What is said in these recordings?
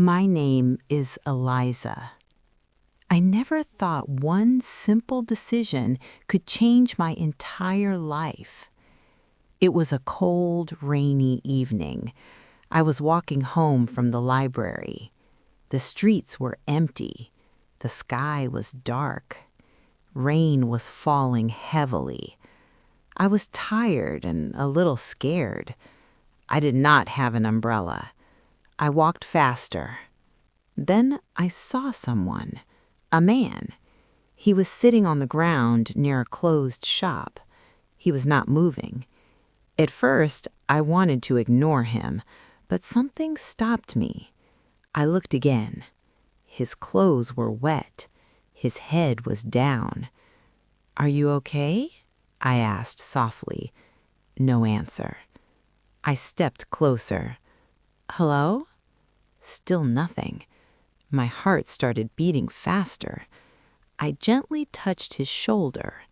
My name is Eliza. I never thought one simple decision could change my entire life. It was a cold, rainy evening. I was walking home from the library. The streets were empty. The sky was dark. Rain was falling heavily. I was tired and a little scared. I did not have an umbrella. I walked faster. Then I saw someone, a man. He was sitting on the ground near a closed shop. He was not moving. At first, I wanted to ignore him, but something stopped me. I looked again. His clothes were wet. His head was down. "Are you okay?" I asked softly. No answer. I stepped closer. "Hello?" Still nothing. My heart started beating faster. I gently touched his shoulder.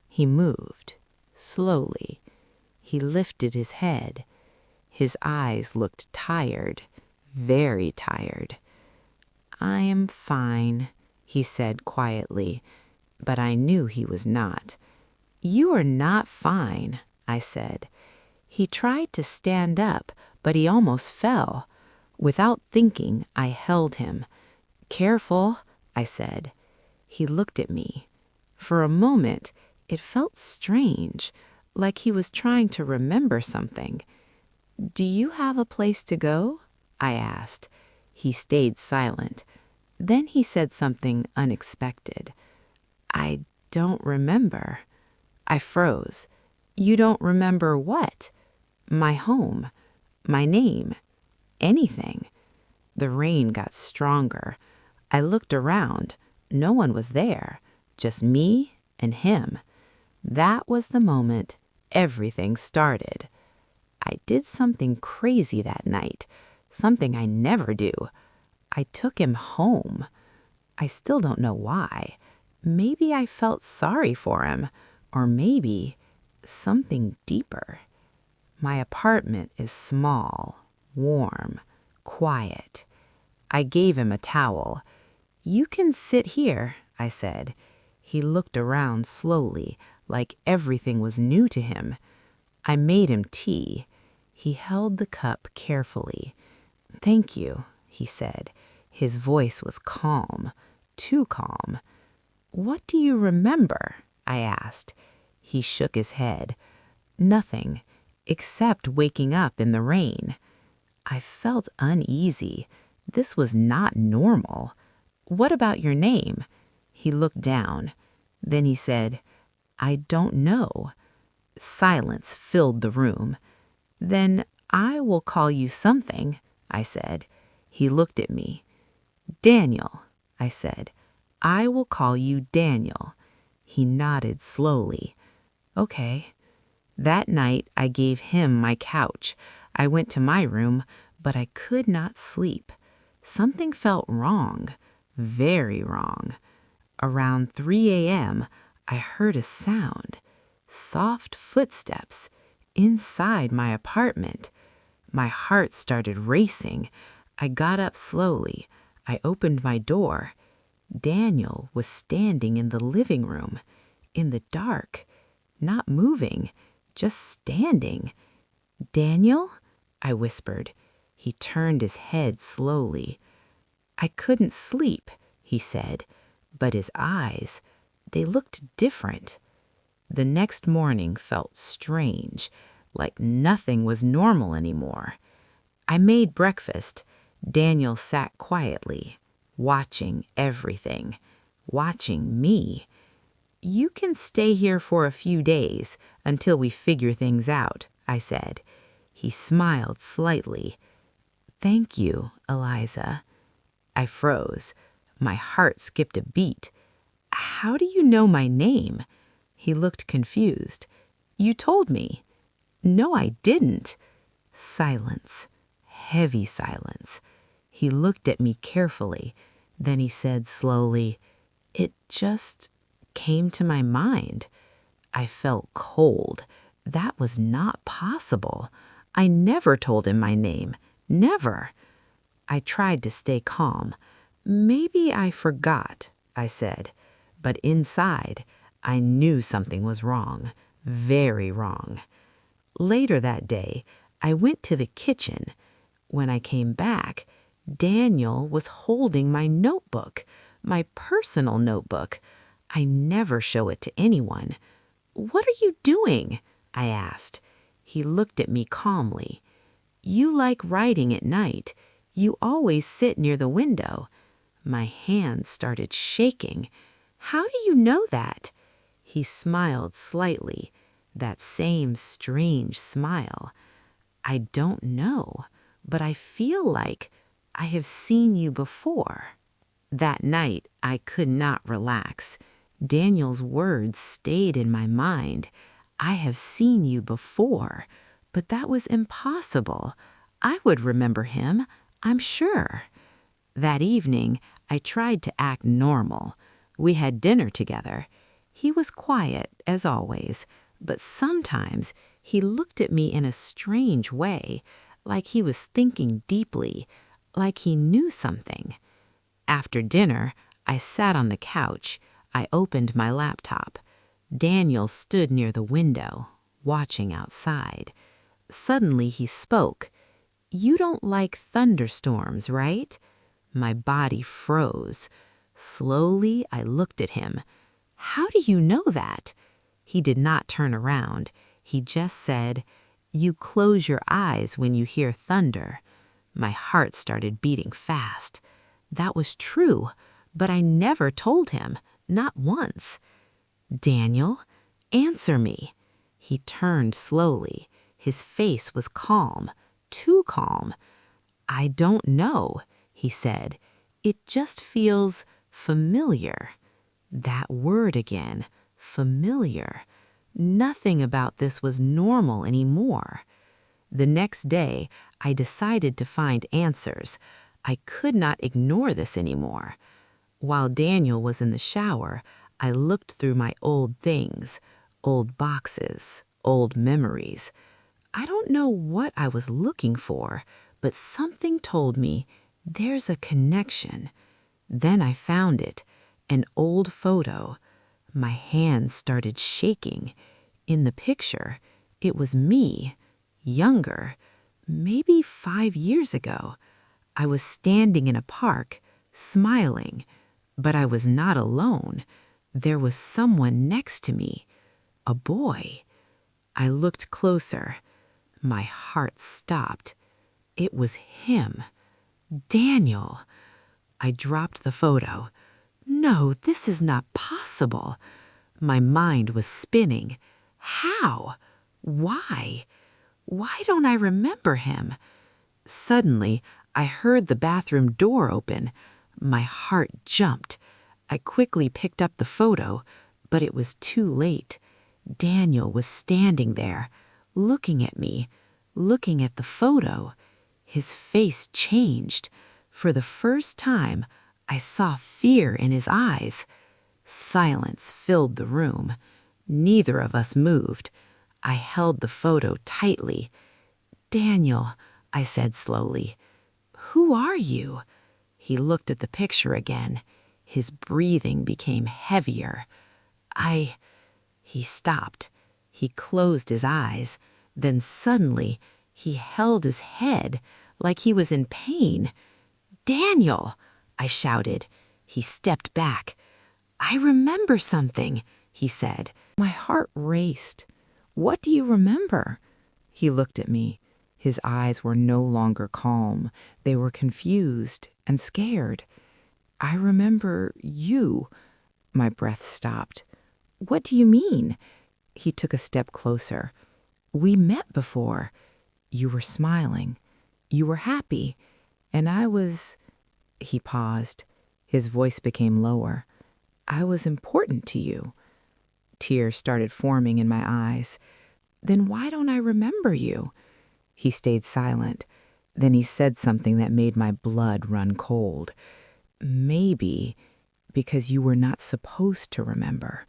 He moved, slowly. He lifted his head. His eyes looked tired, very tired. "I am fine," he said quietly, but I knew he was not. "You are not fine," I said. He tried to stand up, but he almost fell. Without thinking, I held him. "Careful," I said. He looked at me. For a moment, it felt strange, like he was trying to remember something. "Do you have a place to go?" I asked. He stayed silent. Then he said something unexpected. "I don't remember." I froze. "You don't remember what?" "My home, my name, anything." The rain got stronger. I looked around. No one was there, just me and him. That was the moment everything started. I did something crazy that night, something I never do. I took him home. I still don't know why. Maybe I felt sorry for him, or maybe something deeper. My apartment is small, warm, quiet. I gave him a towel. "You can sit here," I said. He looked around slowly, like everything was new to him. I made him tea. He held the cup carefully. "Thank you," he said. His voice was calm, too calm. "What do you remember?" I asked. He shook his head. "Nothing, except waking up in the rain." I felt uneasy. This was not normal. "What about your name?" He looked down. Then he said, "I don't know." Silence filled the room. "Then I will call you something," I said. He looked at me. "Daniel," I said. "I will call you Daniel." He nodded slowly. "Okay." That night, I gave him my couch. I went to my room, but I could not sleep. Something felt wrong, very wrong. Around 3 a.m., I heard a sound, soft footsteps, inside my apartment. My heart started racing. I got up slowly. I opened my door. Daniel was standing in the living room, in the dark, not moving, just standing. "Daniel?" I whispered. He turned his head slowly. "I couldn't sleep," he said, but his eyes, they looked different. The next morning felt strange, like nothing was normal anymore. I made breakfast. Daniel sat quietly, watching everything, watching me. "You can stay here for a few days until we figure things out," I said. He smiled slightly. "Thank you, Eliza." I froze. My heart skipped a beat. "How do you know my name?" He looked confused. "You told me." "No, I didn't." Silence. Heavy silence. He looked at me carefully. Then he said slowly, "It just came to my mind." I felt cold. That was not possible. I never told him my name. Never. I tried to stay calm. Maybe I forgot, I said, but inside, I knew something was wrong, very wrong. Later that day, I went to the kitchen. When I came back, Daniel was holding my notebook, my personal notebook. I never show it to anyone. "What are you doing?" I asked. He looked at me calmly. "You like writing at night. You always sit near the window." My hands started shaking. "How do you know that?" He smiled slightly, that same strange smile. "I don't know, but I feel like I have seen you before." That night, I could not relax. Daniel's words stayed in my mind. "I have seen you before," but that was impossible. I would remember him, I'm sure. That evening, I tried to act normal. We had dinner together. He was quiet, as always, but sometimes he looked at me in a strange way, like he was thinking deeply, like he knew something. After dinner, I sat on the couch. I opened my laptop. Daniel stood near the window, watching outside. Suddenly he spoke. "You don't like thunderstorms, right?" My body froze. Slowly, I looked at him. "How do you know that?" He did not turn around. He just said, "You close your eyes when you hear thunder." My heart started beating fast. That was true, but I never told him, not once. "Daniel, answer me." He turned slowly. His face was calm, too calm. "I don't know," he said. "It just feels familiar." That word again, familiar. Nothing about this was normal anymore. The next day, I decided to find answers. I could not ignore this anymore. While Daniel was in the shower, I looked through my old things, old boxes, old memories. I don't know what I was looking for, but something told me there's a connection. Then I found it, an old photo. My hands started shaking. In the picture, it was me, younger, maybe 5 years ago. I was standing in a park, smiling, but I was not alone. There was someone next to me, a boy. I looked closer. My heart stopped. It was him, Daniel. I dropped the photo. No, this is not possible. My mind was spinning. How? Why? Why don't I remember him? Suddenly, I heard the bathroom door open. My heart jumped. I quickly picked up the photo, but it was too late. Daniel was standing there, looking at me, looking at the photo. His face changed. For the first time, I saw fear in his eyes. Silence filled the room. Neither of us moved. I held the photo tightly. "Daniel," I said slowly, "who are you?" He looked at the picture again. His breathing became heavier. He stopped. He closed his eyes. Then suddenly, he held his head like he was in pain. "Daniel!" I shouted. He stepped back. "I remember something," he said. My heart raced. "What do you remember?" He looked at me. His eyes were no longer calm. They were confused and scared. "I remember you." My breath stopped. "What do you mean?" He took a step closer. "We met before. You were smiling. You were happy. And I was—" He paused. His voice became lower. "I was important to you." Tears started forming in my eyes. "Then why don't I remember you?" He stayed silent. Then he said something that made my blood run cold. "Maybe because you were not supposed to remember."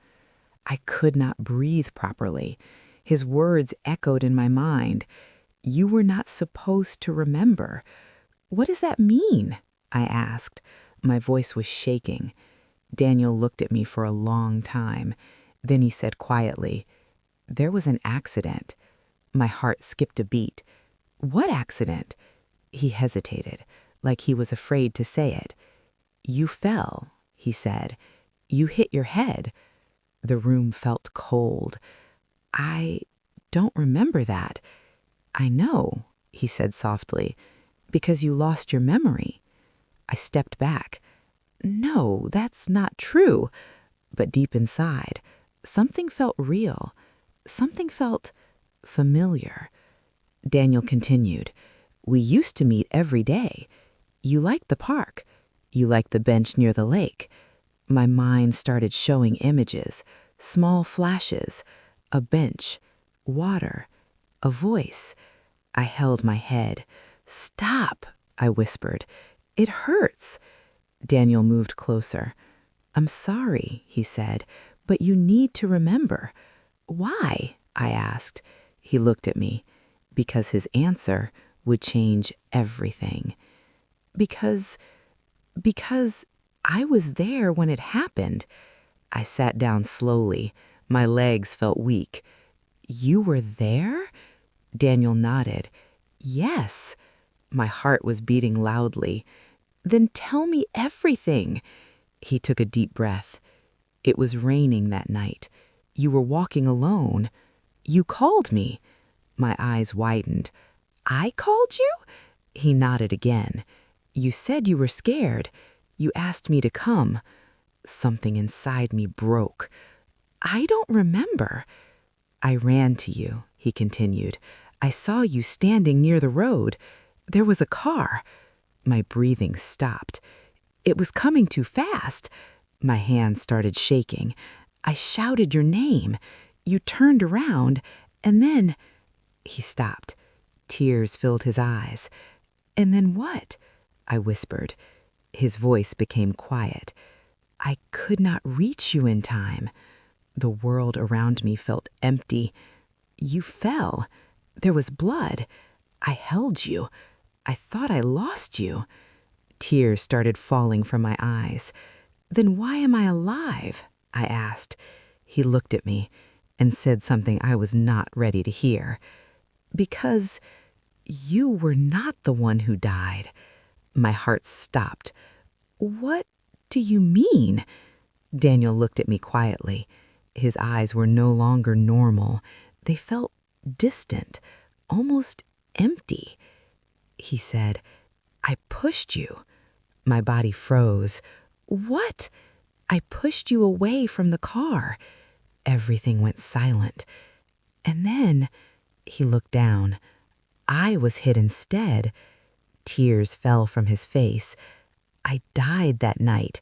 I could not breathe properly. His words echoed in my mind. "You were not supposed to remember." What does that mean? I asked. My voice was shaking. Daniel looked at me for a long time. Then he said quietly, "There was an accident." My heart skipped a beat. "What accident?" He hesitated, like he was afraid to say it. "You fell," he said. "You hit your head." The room felt cold. "I don't remember that." "I know," he said softly, "because you lost your memory." I stepped back. "No, that's not true." But deep inside, something felt real. Something felt familiar. Daniel continued, "We used to meet every day. You liked the park. You liked the bench near the lake." My mind started showing images, small flashes, a bench, water, a voice. I held my head. "Stop," I whispered. "It hurts." Daniel moved closer. "I'm sorry," he said, "but you need to remember." "Why?" I asked. He looked at me. Because his answer would change everything. Because I was there when it happened." I sat down slowly. My legs felt weak. "You were there?" Daniel nodded. "Yes." My heart was beating loudly. "Then tell me everything." He took a deep breath. "It was raining that night. You were walking alone. You called me." My eyes widened. "I called you?" He nodded again. "You said you were scared. You asked me to come." Something inside me broke. "I don't remember." "I ran to you," he continued. "I saw you standing near the road. There was a car." My breathing stopped. It was coming too fast. My hands started shaking. I shouted your name. You turned around, and then... He stopped. Tears filled his eyes. "And then what?" I whispered. His voice became quiet. "I could not reach you in time." The world around me felt empty. "You fell. There was blood. I held you. I thought I lost you." Tears started falling from my eyes. "Then why am I alive?" I asked. He looked at me and said something I was not ready to hear. "Because you were not the one who died." My heart stopped. "What do you mean?" Daniel looked at me quietly. His eyes were no longer normal. They felt distant, almost empty. He said, "I pushed you." My body froze. "What?" "I pushed you away from the car." Everything went silent. "And then," he looked down, "I was hit instead." Tears fell from his face. "I died that night."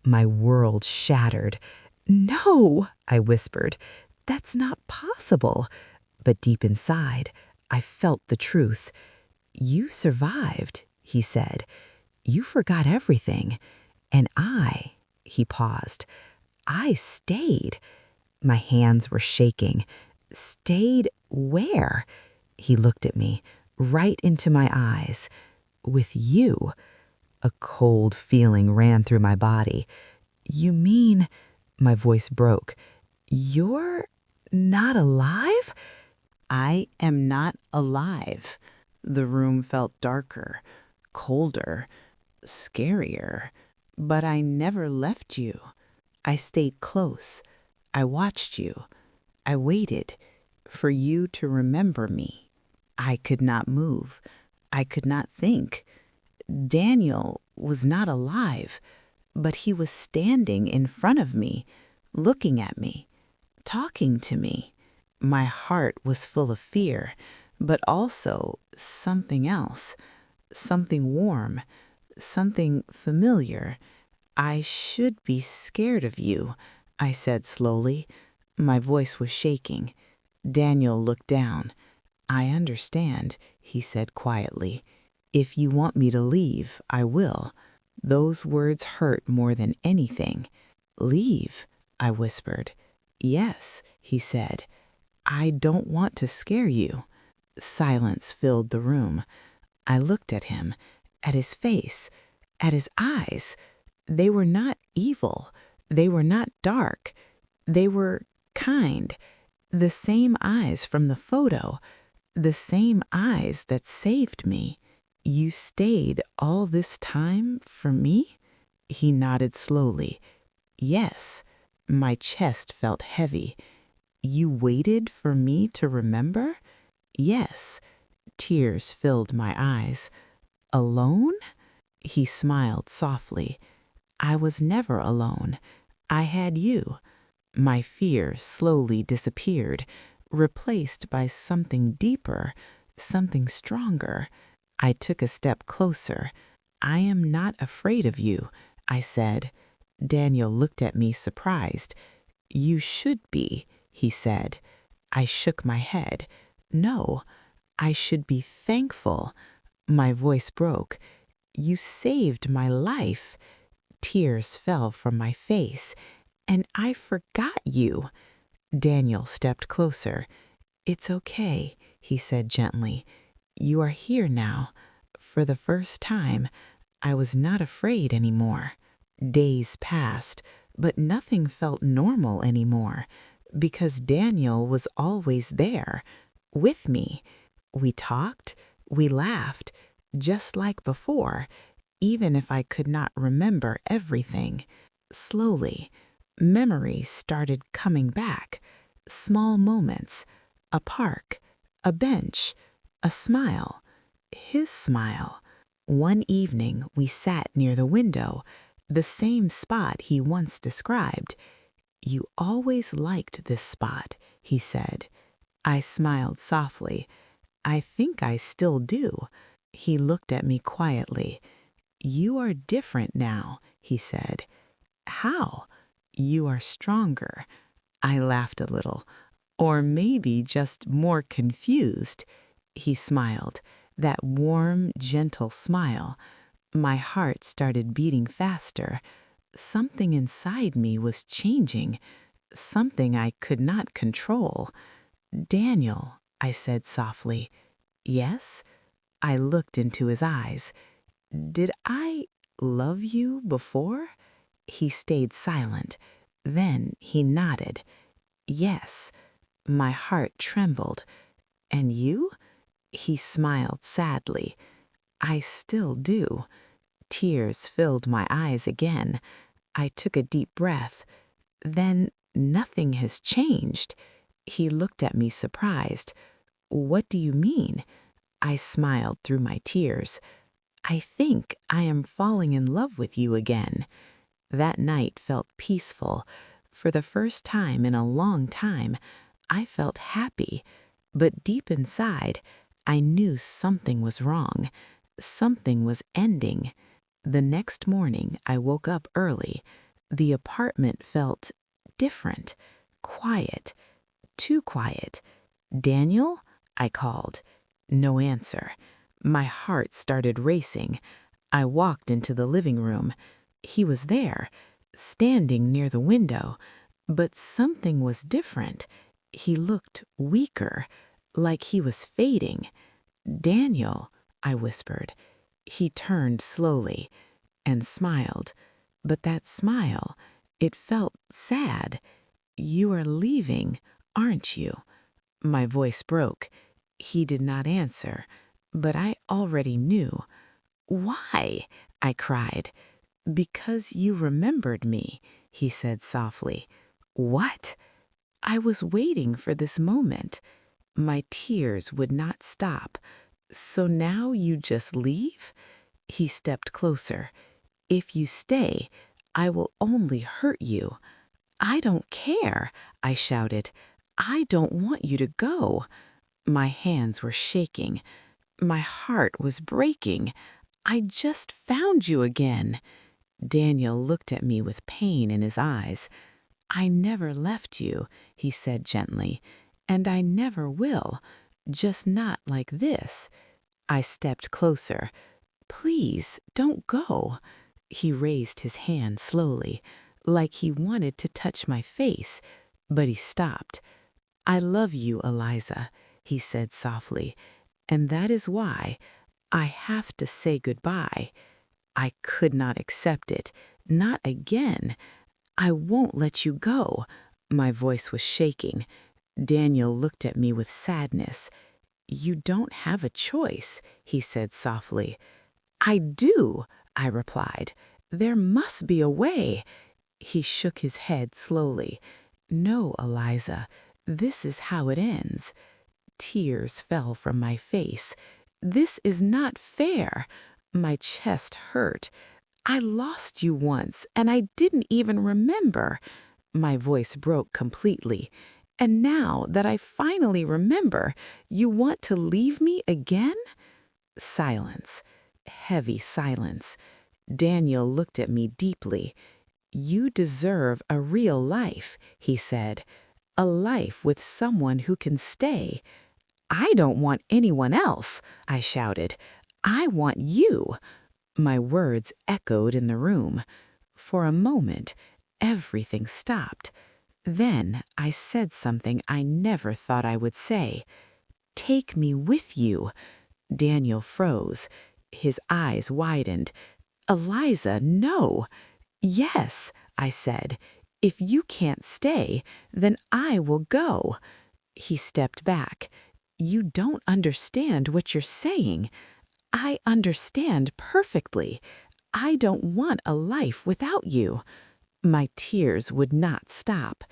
My world shattered. "No," I whispered. "That's not possible." But deep inside, I felt the truth. "You survived," he said. "You forgot everything. And he paused. "I stayed." My hands were shaking. "Stayed where?" He looked at me, right into my eyes. "With you." A cold feeling ran through my body. "You mean," my voice broke, "you're not alive?" "I am not alive." The room felt darker, colder, scarier. "But I never left you. I stayed close. I watched you. I waited for you to remember me." I could not move. I could not think. Daniel was not alive, but he was standing in front of me, looking at me, talking to me. My heart was full of fear, but also something else, something warm, something familiar. "I should be scared of you," I said slowly. My voice was shaking. Daniel looked down. "I understand," he said quietly. "If you want me to leave, I will." Those words hurt more than anything. "Leave?" I whispered. "Yes," he said. "I don't want to scare you." Silence filled the room. I looked at him. at his face, at his eyes. They were not evil. They were not dark. They were kind. The same eyes from the photo. The same eyes that saved me. You stayed all this time for me? He nodded slowly. Yes. My chest felt heavy. You waited for me to remember? Yes. Tears filled my eyes. Alone? He smiled softly. I was never alone. I had you. My fear slowly disappeared, replaced by something deeper, something stronger. I took a step closer. I am not afraid of you, I said. Daniel looked at me surprised. You should be, he said. I shook my head. No, I should be thankful. My voice broke. You saved my life. Tears fell from my face, and I forgot you. Daniel stepped closer. It's okay, he said gently. You are here now. For the first time, I was not afraid anymore. Days passed, but nothing felt normal anymore, because Daniel was always there, with me. We talked, we laughed, just like before, even if I could not remember everything. Slowly, memories started coming back. Small moments, a park, a bench, a smile, his smile. One evening we sat near the window, the same spot he once described. You always liked this spot, he said. I smiled softly. I think I still do. He looked at me quietly. You are different now, he said. How? You are stronger. I laughed a little. Or maybe just more confused. He smiled, that warm, gentle smile. My heart started beating faster. Something inside me was changing, something I could not control. Daniel, I said softly. Yes? I looked into his eyes. Did I love you before? He stayed silent. Then he nodded. Yes. My heart trembled. And you? He smiled sadly. I still do. Tears filled my eyes again. I took a deep breath. Then nothing has changed. He looked at me surprised. What do you mean? I smiled through my tears. I think I am falling in love with you again. That night felt peaceful. For the first time in a long time, I felt happy. But deep inside, I knew something was wrong. Something was ending. The next morning, I woke up early. The apartment felt different, quiet, too quiet. Daniel? I called. No answer. My heart started racing. I walked into the living room. He was there, standing near the window. But something was different. He looked weaker, like he was fading. Daniel, I whispered. He turned slowly and smiled. But that smile, it felt sad. You are leaving, aren't you? My voice broke. He did not answer, but I already knew. Why? I cried. Because you remembered me, he said softly. What? I was waiting for this moment. My tears would not stop. So now you just leave? He stepped closer. If you stay, I will only hurt you. I don't care, I shouted. I don't want you to go. My hands were shaking. My heart was breaking. I just found you again. Daniel looked at me with pain in his eyes. I never left you, he said gently, and I never will, just not like this. I stepped closer. Please, don't go. He raised his hand slowly, like he wanted to touch my face, but he stopped. I love you, Eliza, he said softly, and that is why I have to say goodbye. I could not accept it. Not again. I won't let you go. My voice was shaking. Daniel looked at me with sadness. You don't have a choice, he said softly. I do, I replied. There must be a way. He shook his head slowly. No, Eliza, this is how it ends. Tears fell from my face. This is not fair. My chest hurt. I lost you once, and I didn't even remember. My voice broke completely. And now that I finally remember, you want to leave me again? Silence. Heavy silence. Daniel looked at me deeply. You deserve a real life, he said. A life with someone who can stay. I don't want anyone else, I shouted. I want you. My words echoed in the room. For a moment, everything stopped. Then I said something I never thought I would say. Take me with you. Daniel froze. His eyes widened. Eliza, no. Yes, I said. If you can't stay, then I will go. He stepped back. You don't understand what you're saying. I understand perfectly. I don't want a life without you. My tears would not stop,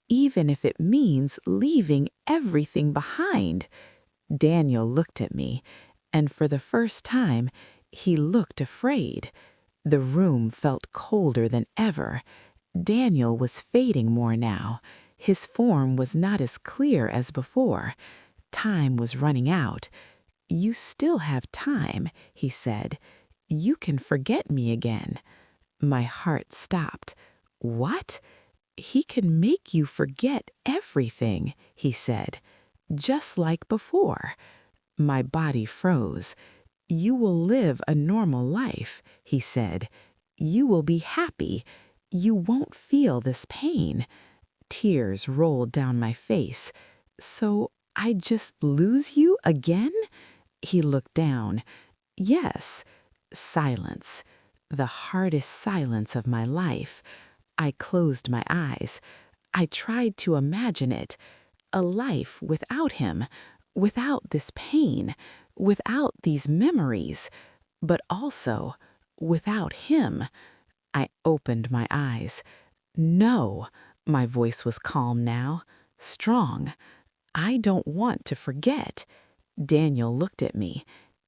even if it means leaving everything behind. Daniel looked at me, and for the first time, he looked afraid. The room felt colder than ever. Daniel was fading more now. His form was not as clear as before. Time was running out. You still have time, he said. You can forget me again. My heart stopped. What? He can make you forget everything, he said, just like before. My body froze. You will live a normal life, he said. You will be happy. You won't feel this pain. Tears rolled down my face. So I just lose you again? He looked down. Yes. Silence. The hardest silence of my life. I closed my eyes. I tried to imagine it. A life without him, without this pain, without these memories, but also without him. I opened my eyes. No, my voice was calm now, strong. I don't want to forget. Daniel looked at me.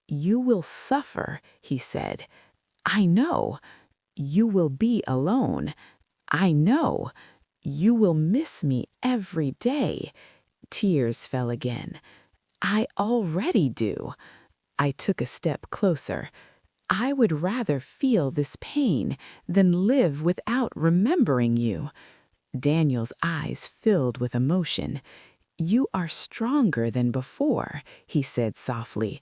You will suffer, he said. I know. You will be alone. I know. You will miss me every day. Tears fell again. I already do. I took a step closer. I would rather feel this pain than live without remembering you. Daniel's eyes filled with emotion. You are stronger than before, he said softly.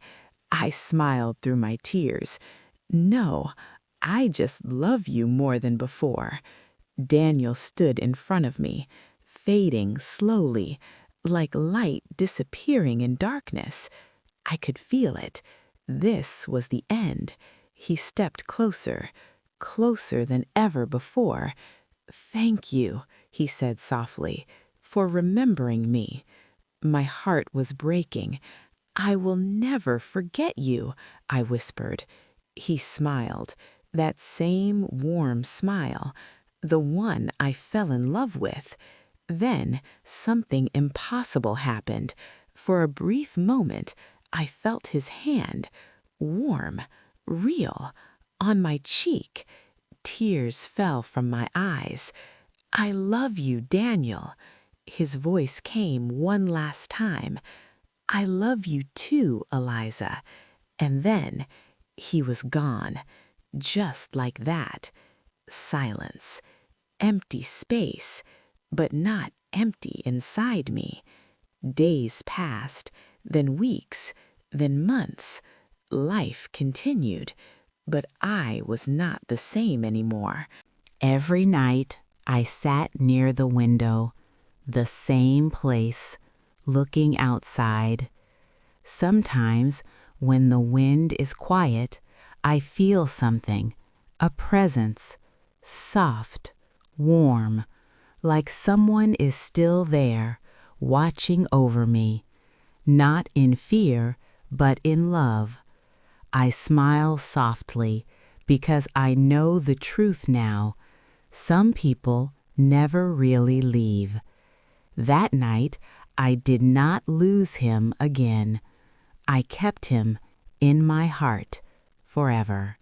I smiled through my tears. No, I just love you more than before. Daniel stood in front of me, fading slowly, like light disappearing in darkness. I could feel it. This was the end. He stepped closer, closer than ever before. Thank you, he said softly, for remembering me. My heart was breaking. I will never forget you, I whispered. He smiled, that same warm smile, the one I fell in love with. Then something impossible happened. For a brief moment, I felt his hand, warm, real, on my cheek. Tears fell from my eyes. I love you, Daniel. His voice came one last time. I love you too, Eliza. And then he was gone, just like that. Silence, empty space, but not empty inside me. Days passed, then weeks, then months. Life continued, but I was not the same anymore. Every night I sat near the window, the same place, looking outside. Sometimes, When the wind is quiet, I feel something, a presence, soft, warm, like someone is still there, watching over me, not in fear, but in love. I smile softly because I know the truth now. Some people never really leave. That night, I did not lose him again. I kept him in my heart forever.